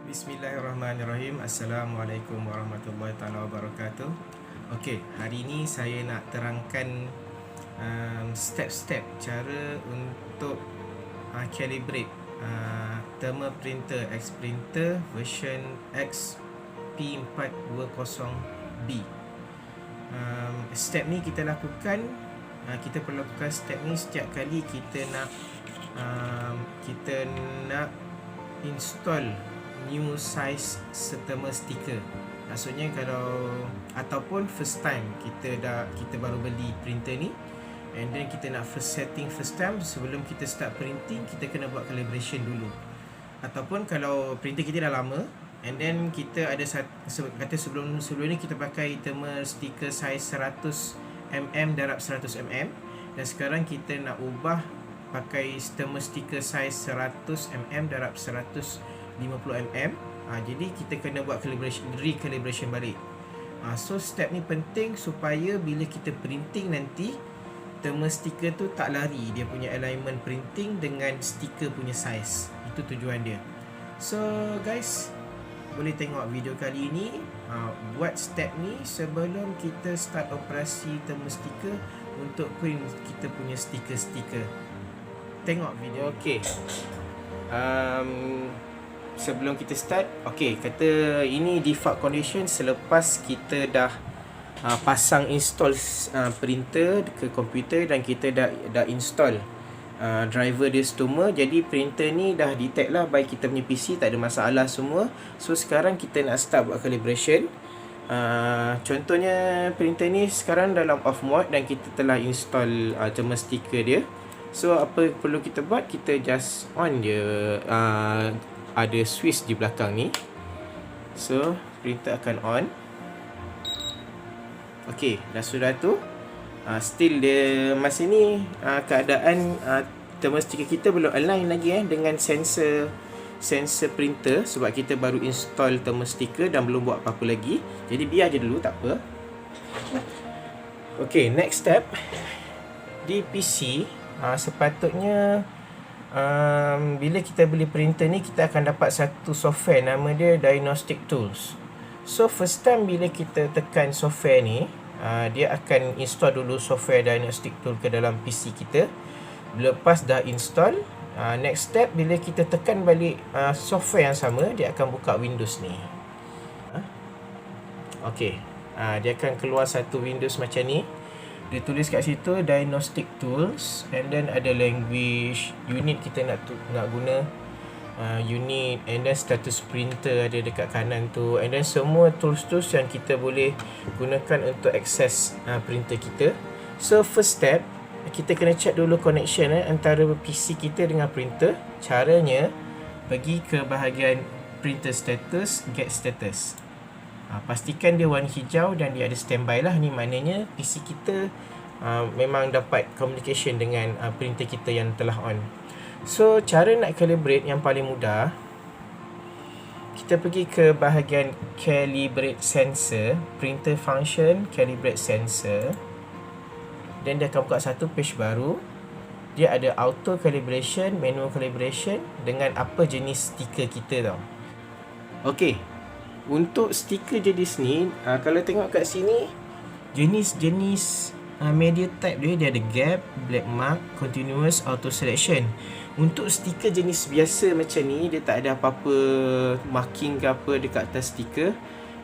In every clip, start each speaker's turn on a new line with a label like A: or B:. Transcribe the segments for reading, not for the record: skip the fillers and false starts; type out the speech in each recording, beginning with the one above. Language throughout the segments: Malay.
A: Bismillahirrahmanirrahim. Assalamualaikum warahmatullahi taala wabarakatuh. Okey, hari ini saya nak terangkan step-step cara untuk calibrate thermal printer X printer version XP420B. Step ni kita lakukan, kita perlu lakukan step ni setiap kali kita nak install new size thermal sticker. Maksudnya kalau ataupun first time kita baru beli printer ni, and then kita nak first time sebelum kita start printing, kita kena buat calibration dulu. Ataupun kalau printer kita dah lama, and then kita ada kata sebelum ni kita pakai thermal sticker size 100mm darab 100mm, dan sekarang kita nak ubah pakai thermal sticker size 100mm darab 150mm. Jadi kita kena buat recalibration balik. So step ni penting supaya bila kita printing nanti, thermal sticker tu tak lari dia punya alignment printing dengan stiker punya size. Itu tujuan dia. So guys, boleh tengok video kali ini, buat step ni sebelum kita start operasi thermal sticker untuk print kita punya stiker-stiker. Tengok video. Okey. Sebelum kita start, kata ini default condition selepas kita dah pasang install printer ke komputer, dan kita dah install driver dia semua. Jadi printer ni dah detect lah by kita punya PC, tak ada masalah semua. So sekarang kita nak start buat calibration. Contohnya printer ni sekarang dalam off mode dan kita telah install thermal sticker dia. So apa perlu kita buat, kita just on je, ada switch di belakang ni. So printer akan on. Dah sudah tu, still dia masa ni keadaan thermal sticker kita belum align lagi dengan sensor printer, sebab kita baru install thermal sticker dan belum buat apa-apa lagi. Jadi biar je dulu, tak apa. Next step di PC, sepatutnya bila kita beli printer ni, kita akan dapat satu software, nama dia Diagnostic Tools. So first time bila kita tekan software ni, dia akan install dulu software Diagnostic Tool ke dalam PC kita. Lepas dah install, next step bila kita tekan balik software yang sama, dia akan buka Windows ni. Dia akan keluar satu Windows macam ni. Dia tulis kat situ Diagnostic Tools, and then ada language, unit kita nak guna unit, and then status printer ada dekat kanan tu, and then semua tools yang kita boleh gunakan untuk access printer kita. So first step, kita kena check dulu connection antara PC kita dengan printer. Caranya, pergi ke bahagian printer status, get status. Pastikan dia warna hijau dan dia ada standby lah. Ni maknanya PC kita memang dapat communication dengan printer kita yang telah on. So cara nak calibrate yang paling mudah, kita pergi ke bahagian calibrate sensor, printer function, calibrate sensor, dan dia akan buka satu page baru. Dia ada auto calibration, manual calibration dengan apa jenis stiker kita tau. Untuk stiker jenis ni, kalau tengok kat sini, jenis-jenis media type dia ada gap, black mark, continuous, auto selection. Untuk stiker jenis biasa macam ni, dia tak ada apa-apa marking ke apa dekat atas stiker.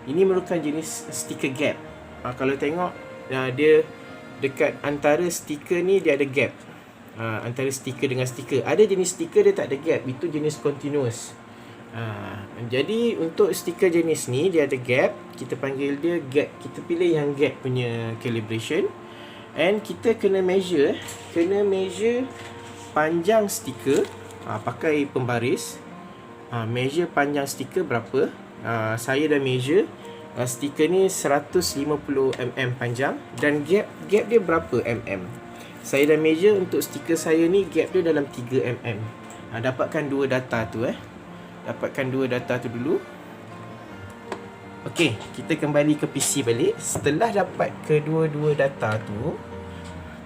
A: Ini merupakan jenis stiker gap. Kalau tengok, dia dekat antara stiker ni dia ada gap. Antara stiker dengan stiker. Ada jenis stiker dia tak ada gap, itu jenis continuous. Jadi untuk stiker jenis ni dia ada gap, kita panggil dia gap. Kita pilih yang gap punya calibration, and kita kena measure panjang stiker, pakai pembaris. Measure panjang stiker berapa. Saya dah measure stiker ni 150mm panjang, dan gap dia berapa mm. Saya dah measure untuk stiker saya ni, gap dia dalam 3mm. Dapatkan dua data tu Dapatkan dua data tu dulu. Kita kembali ke PC balik. Setelah dapat kedua-dua data tu,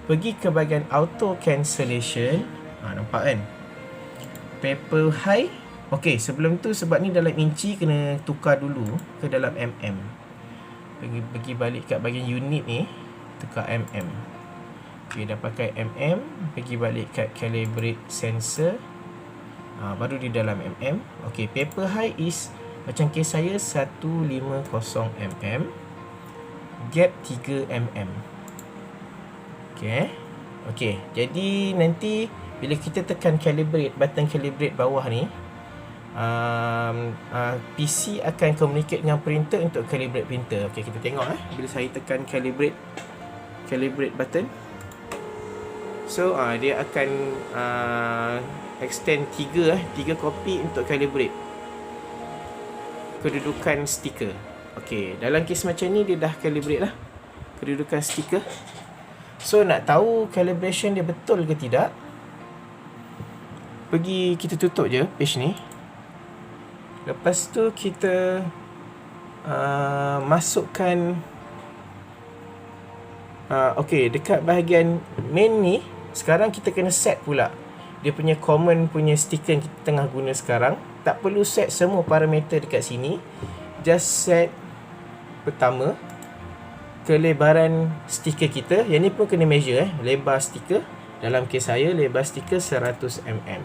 A: pergi ke bahagian auto cancellation. Nampak kan? Paper high Okey, sebelum tu sebab ni dalam inci kena tukar dulu ke dalam mm. Pergi balik kat bahagian unit ni, tukar mm. Okey, dah pakai mm, pergi balik kat calibrate sensor. Baru di dalam mm. Okey, paper height is macam kes saya 150 mm, gap 3 mm. Okey, jadi nanti bila kita tekan calibrate, button calibrate bawah ni, PC akan communicate dengan printer untuk calibrate printer. Okey, kita tengok bila saya tekan calibrate button. So dia akan extend 3 kopi untuk calibrate kedudukan stiker. Okey, dalam kes macam ni dia dah calibrate lah kedudukan stiker. So nak tahu calibration dia betul ke tidak, kita tutup je page ni. Lepas tu kita masukkan okey, dekat bahagian main ni sekarang kita kena set pula dia punya common punya stiker yang kita tengah guna sekarang. Tak perlu set semua parameter dekat sini, just set pertama kelebaran stiker kita. Yang ni pun kena measure lebar stiker. Dalam kes saya lebar stiker 100 mm,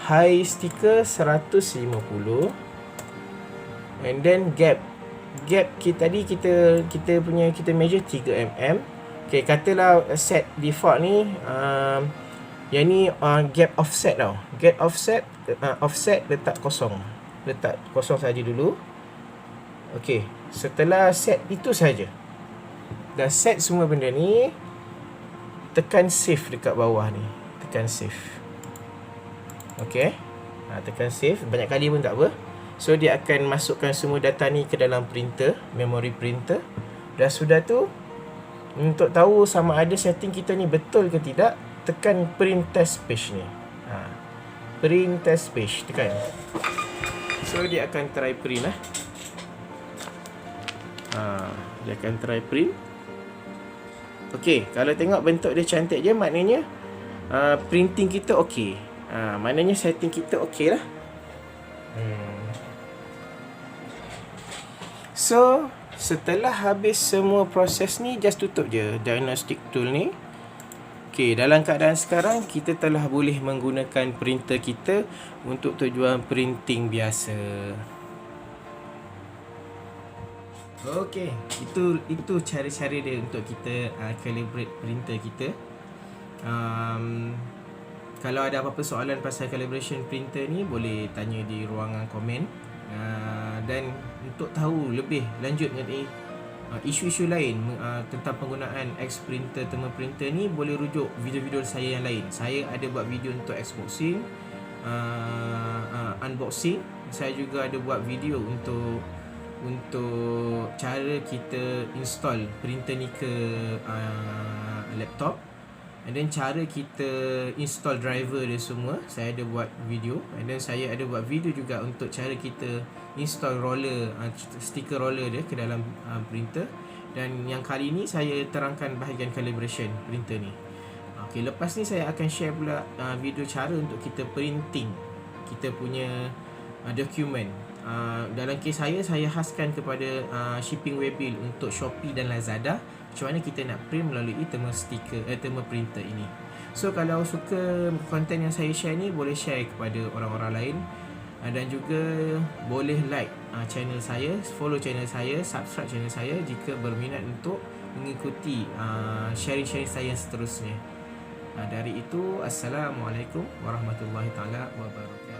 A: high stiker 150, and then gap kita tadi kita measure 3 mm. Okey, katalah set default ni yang ni gap offset tau. Gap offset letak kosong saja dulu. Okey, setelah set itu saja, dah set semua benda ni, tekan save dekat bawah ni, tekan save. Okey, tekan save banyak kali pun tak apa. So dia akan masukkan semua data ni ke dalam printer, memory printer. Dah sudah tu, untuk tahu sama ada setting kita ni betul ke tidak, tekan print test page ni. Print test page, tekan. So dia akan try print lah. Dia akan try print. Okey, kalau tengok bentuk dia cantik je, maknanya printing kita okey. Maknanya setting kita okey lah. So setelah habis semua proses ni, just tutup je diagnostic tool ni. Okey, dalam keadaan sekarang kita telah boleh menggunakan printer kita untuk tujuan printing biasa. Okey, itu cara-cara dia untuk kita calibrate printer kita. Kalau ada apa-apa soalan pasal calibration printer ni, boleh tanya di ruangan komen. Dan untuk tahu lebih lanjut mengenai isu-isu lain tentang penggunaan X printer, thermal printer ni, boleh rujuk video-video saya yang lain. Saya ada buat video untuk Xboxing, unboxing. Saya juga ada buat video untuk cara kita install printer ni ke laptop, and then cara kita install driver dia semua. Saya ada buat video, and then saya ada buat video juga untuk cara kita install roller, stiker roller dia ke dalam printer. Dan yang kali ni saya terangkan bahagian calibration printer ni. Okey, lepas ni saya akan share pula video cara untuk kita printing kita punya dokumen. Dalam kes saya khaskan kepada shipping waybill untuk Shopee dan Lazada, macam mana kita nak print melalui thermal printer ini. So kalau suka konten yang saya share ni, boleh share kepada orang-orang lain, dan juga boleh like channel saya, follow channel saya, subscribe channel saya jika berminat untuk mengikuti sharing-sharing saya yang seterusnya. Dari itu, Assalamualaikum warahmatullahi taala wabarakatuh.